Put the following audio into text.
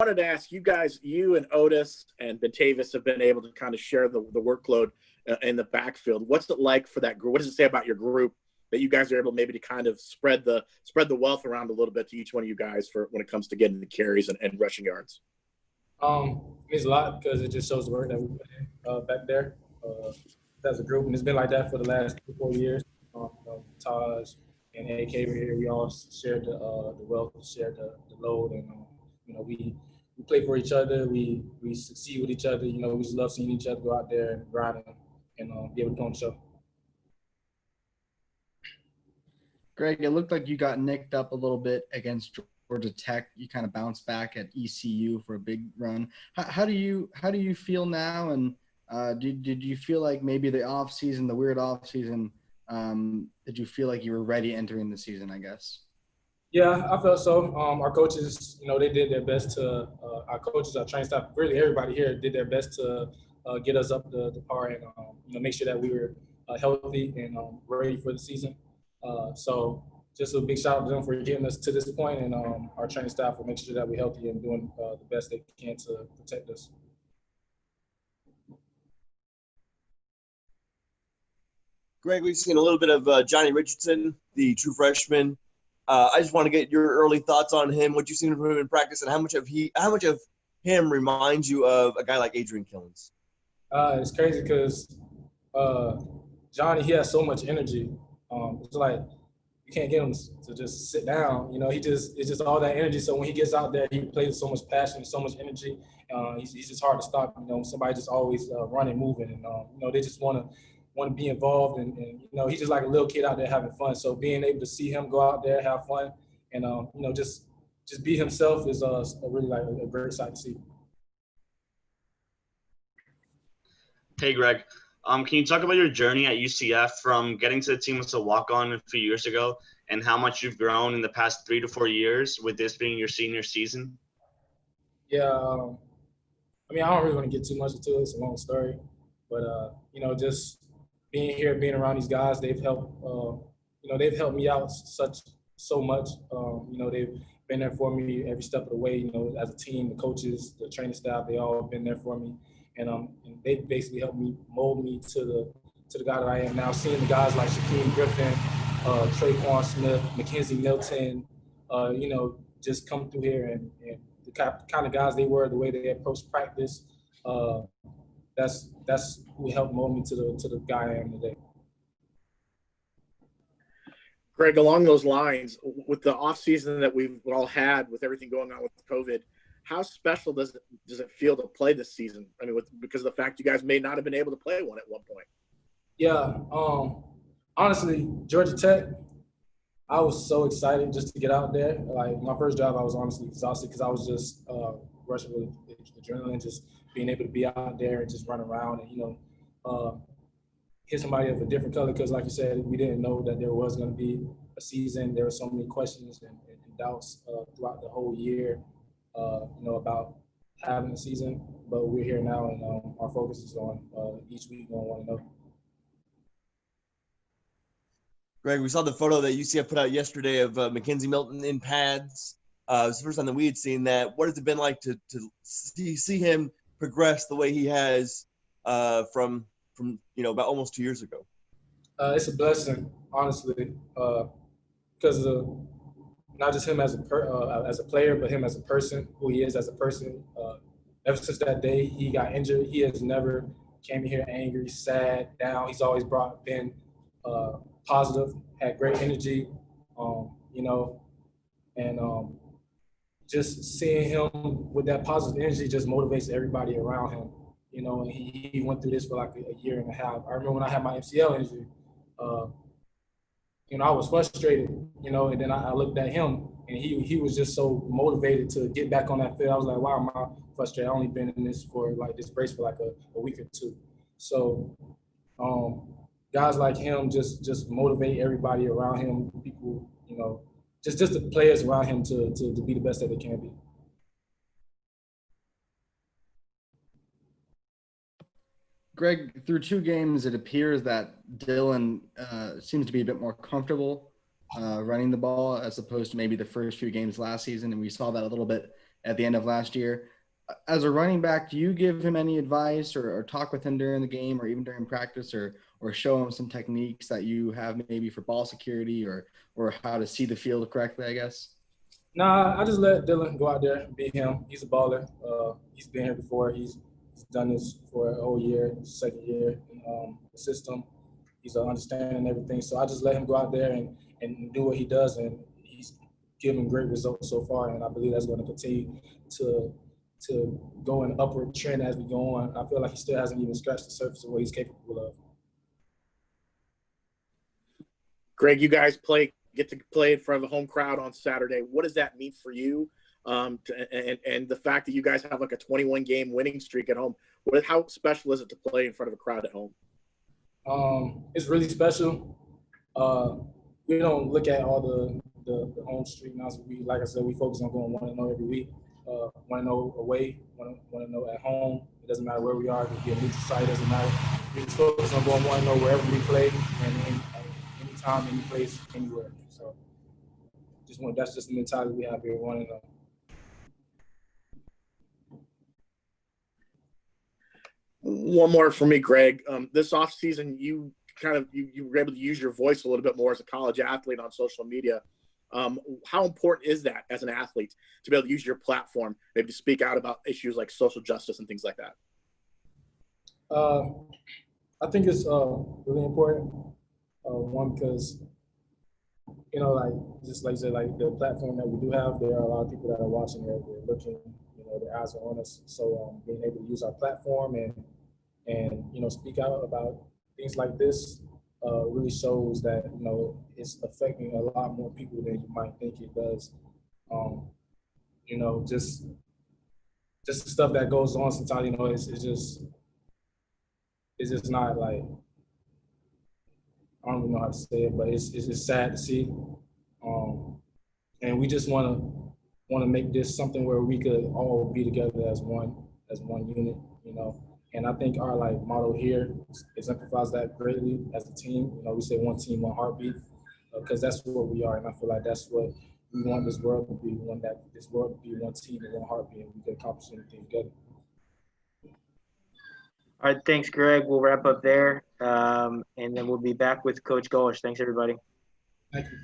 wanted to ask you guys, you and Otis and Batavis have been able to kind of share the workload in the backfield. What's it like for that group? What does it say about your group that you guys are able maybe to kind of spread the wealth around a little bit to each one of you guys for when it comes to getting the carries and rushing yards? It means a lot because it just shows the work that we put in back there as a group, and it's been like that for the last 4 years. Taj and AK were here. We all shared the wealth, shared the load, and we play for each other. We succeed with each other. We just love seeing each other go out there and grind and be able to put on the show. Greg, it looked like you got nicked up a little bit against Georgia Tech. You kind of bounced back at ECU for a big run. How do you feel now? And did you feel like maybe the off season, the weird off season, did you feel like you were ready entering the season, I guess? Yeah, I felt so. Our coaches, they did their best to. Our coaches, our training staff, really everybody here did their best to get us up the par and make sure that we were healthy and ready for the season. So just a big shout out to them for getting us to this point, and our training staff will make sure that we're healthy and doing the best they can to protect us. Greg, we've seen a little bit of Johnny Richardson, the true freshman. I just want to get your early thoughts on him, what you've seen from him in practice, and how much of him reminds you of a guy like Adrian Killens. It's crazy because Johnny, he has so much energy. It's like you can't get him to just sit down. It's just all that energy. So when he gets out there, he plays with so much passion, so much energy. He's just hard to stop. Somebody just always running, moving, and they just want to be involved. And he's just like a little kid out there having fun. So being able to see him go out there, have fun, and just be himself is really like a great sight to see. Hey, Greg. Can you talk about your journey at UCF from getting to the team as a walk-on a few years ago and how much you've grown in the past 3 to 4 years with this being your senior season? Yeah, I don't really want to get too much into it. It's a long story. But, just being here, being around these guys, they've helped, they've helped me out so much. They've been there for me every step of the way, as a team, the coaches, the training staff, they all have been there for me. And they basically helped me mold me to the guy that I am now. Seeing the guys like Shaquem Griffin, Traquan Smith, Mackenzie Milton, just come through here and the kind of guys they were, the way they approached practice, that's who helped mold me to the guy I am today. Greg, along those lines, with the off season that we've all had, with everything going on with COVID, how special does it feel to play this season? Because of the fact you guys may not have been able to play one at one point. Yeah, honestly, Georgia Tech, I was so excited just to get out there. Like my first drive, I was honestly exhausted because I was just rushing with adrenaline, just being able to be out there and just run around and hit somebody of a different color. Because like you said, we didn't know that there was going to be a season. There were so many questions and doubts throughout the whole year. About having a season, but we're here now, and our focus is on each week on 1-0. Greg, we saw the photo that UCF put out yesterday of Mackenzie Milton in pads. It was the first time that we had seen that. What has it been like to see him progress the way he has from about almost 2 years ago? It's a blessing, honestly, because of not just him as a player, but him as a person, who he is as a person. Ever since that day he got injured, he has never came in here angry, sad, down. He's always been positive, had great energy, and just seeing him with that positive energy just motivates everybody around him. And he went through this for like a year and a half. I remember when I had my MCL injury, I was frustrated, and then I looked at him, and he was just so motivated to get back on that field. I was like, wow, am I frustrated? I've only been in this brace for like a week or two. So guys like him just motivate everybody around him, people, just the players around him to be the best that they can be. Greg, through 2 games, it appears that Dylan seems to be a bit more comfortable running the ball as opposed to maybe the first few games last season. And we saw that a little bit at the end of last year. As a running back, do you give him any advice or talk with him during the game or even during practice or show him some techniques that you have maybe for ball security or how to see the field correctly, I guess? Nah, I just let Dylan go out there and be him. He's a baller. He's been here before. He's done this for a whole year, second year in the system. He's understanding everything. So I just let him go out there and do what he does, and he's given great results so far. And I believe that's going to continue to go in upward trend as we go on. I feel like he still hasn't even scratched the surface of what he's capable of. Greg, you guys get to play in front of a home crowd on Saturday. What does that mean for you? And the fact that you guys have like a 21-game winning streak at home, how special is it to play in front of a crowd at home? It's really special. We don't look at all the home streak now. Like I said, we focus on going 1-0 every week. 1-0 away, 1-0 at home. It doesn't matter where we are. It could be a neutral site. It doesn't matter. We just focus on going 1-0 wherever we play, and anytime, any place, anywhere. So that's just the mentality we have here, 1-0. One more for me, Greg. This offseason, you were able to use your voice a little bit more as a college athlete on social media. How important is that as an athlete to be able to use your platform, maybe to speak out about issues like social justice and things like that? I think it's really important. One, because like just like you said, like the platform that we do have, there are a lot of people that are watching, they're looking, their eyes are on us. So being able to use our platform and speak out about things like this really shows that it's affecting a lot more people than you might think it does. Just the stuff that goes on sometimes, it's just not like, I don't even know how to say it, but it's just sad to see. And we just want to make this something where we could all be together as one unit, And I think our motto here exemplifies that greatly as a team. We say one team, one heartbeat, because that's what we are, and I feel like that's what we want this world to be. We want that this world to be one team and one heartbeat, and we can accomplish anything together. All right, thanks, Greg. We'll wrap up there, and then we'll be back with Coach Golish. Thanks, everybody. Thank you.